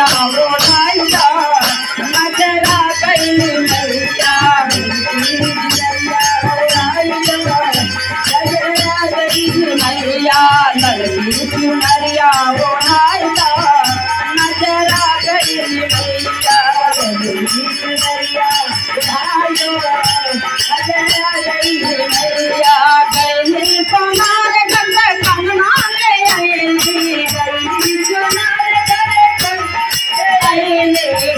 सिमरिया ओढ़ाइला नजरा गई मैया नजरा गई मैया लड़की सिमरिया ओढ़ाइला नजरा गई मैया सिमरिया ओढ़ाइला नजरा गई मैया गई सोनार गंग कंगना ले आईली गई सोनार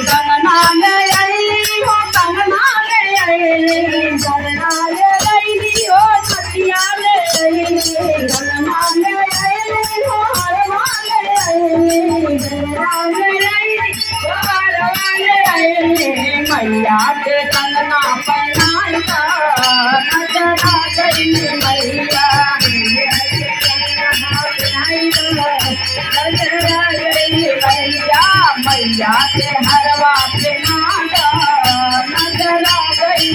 गंगना ले आईली हो कंगना ले आईली गंगना ले आईली हो छतिया ले आईली गंगना ले आईली हो हरवा ले आईली गंगना ले आईली हो हरवा ले आईली मैया के कंगना पहनाइला नजरा गई मैया नजरा गई मैया मैया के हरवा पे नादा नजरा गई